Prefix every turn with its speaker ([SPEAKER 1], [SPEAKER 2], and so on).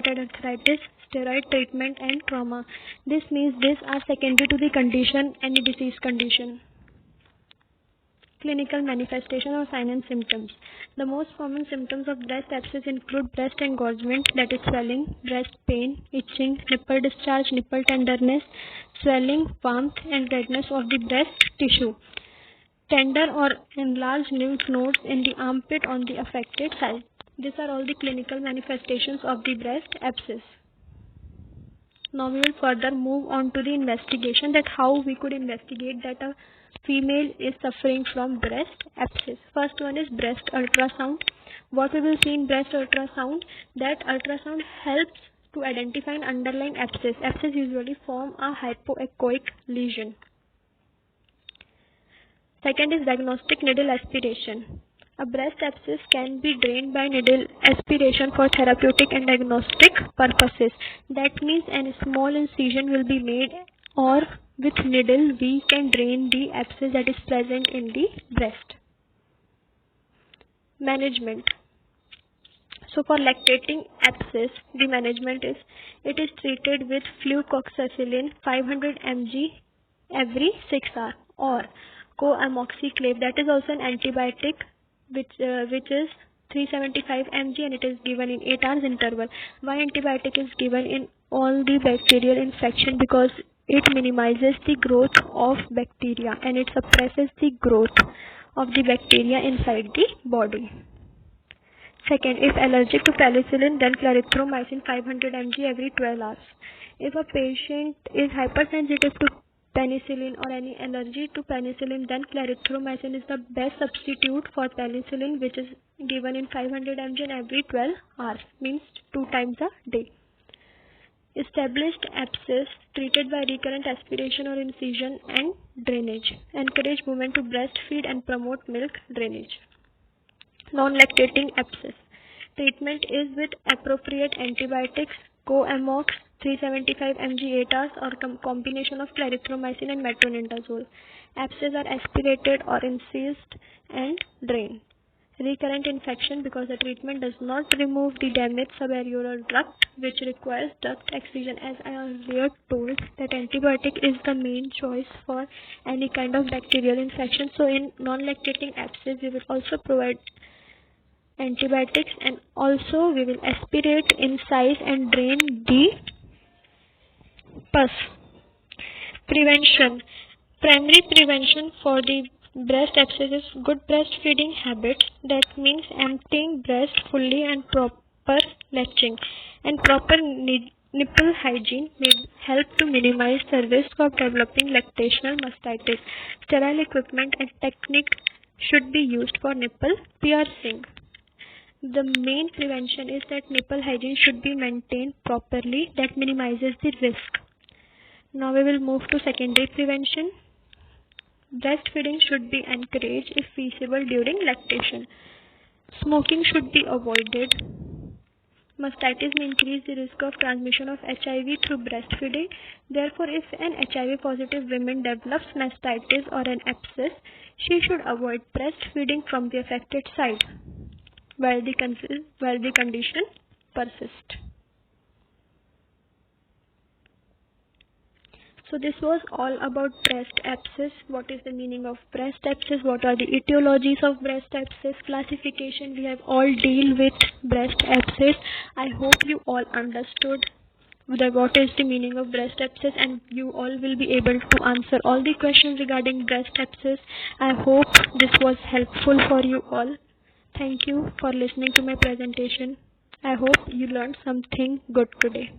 [SPEAKER 1] rheumatoid arthritis, steroid treatment, and trauma. This means these are secondary to the condition, any disease condition. Clinical manifestation or sign and symptoms. The most common symptoms of breast abscess include breast engorgement, that is swelling, breast pain, itching, nipple discharge, nipple tenderness, swelling, warmth, and redness of the breast tissue. Tender or enlarged lymph nodes in the armpit on the affected side. These are all the clinical manifestations of the breast abscess. Now we will further move on to the investigation, that how we could investigate that a female is suffering from breast abscess. First one is breast ultrasound. What we will see in breast ultrasound, that ultrasound helps to identify an underlying abscess. Abscess usually form a hypoechoic lesion. Second is diagnostic needle aspiration. A breast abscess can be drained by needle aspiration for therapeutic and diagnostic purposes. That means a small incision will be made, or with needle we can drain the abscess that is present in the breast. Management. So for lactating abscess, the management is, it is treated with flucloxacillin 500 mg every 6 hours, or co-amoxiclav, that is also an antibiotic which is 375 mg, and it is given in 8 hours interval. Why antibiotic is given in all the bacterial infection? Because it minimizes the growth of bacteria and it suppresses the growth of the bacteria inside the body. Second, if allergic to penicillin, then clarithromycin 500 mg every 12 hours. If a patient is hypersensitive to penicillin or any allergy to penicillin, then clarithromycin is the best substitute for penicillin, which is given in 500 mg every 12 hours, means 2 times a day. Established abscess treated by recurrent aspiration or incision and drainage. Encourage women to breastfeed and promote milk drainage. Non-lactating abscess. Treatment is with appropriate antibiotics, co-amox 375 mg 8 hours, or combination of clarithromycin and metronidazole. Abscess are aspirated or incised and drained. Recurrent infection, because the treatment does not remove the damaged subaerial duct, which requires duct excision. As I earlier told, that antibiotic is the main choice for any kind of bacterial infection. So in non-lactating abscess, we will also provide antibiotics, and also we will aspirate, incise and drain the pus. Prevention. Primary prevention for the breast abscess is good breastfeeding habits. That means emptying breast fully and proper latching, and proper nipple hygiene may help to minimize the risk of developing lactational mastitis. Sterile equipment and technique should be used for nipple piercing. The main prevention is that nipple hygiene should be maintained properly. That minimizes the risk. Now we will move to secondary prevention. Breastfeeding should be encouraged if feasible during lactation. Smoking should be avoided. Mastitis may increase the risk of transmission of HIV through breastfeeding. Therefore, if an HIV positive woman develops mastitis or an abscess, she should avoid breastfeeding from the affected side while the condition persists. So this was all about breast abscess. What is the meaning of breast abscess? What are the etiologies of breast abscess? Classification. We have all deal with breast abscess. I hope you all understood what is the meaning of breast abscess, and you all will be able to answer all the questions regarding breast abscess. I hope this was helpful for you all. Thank you for listening to my presentation. I hope you learned something good today.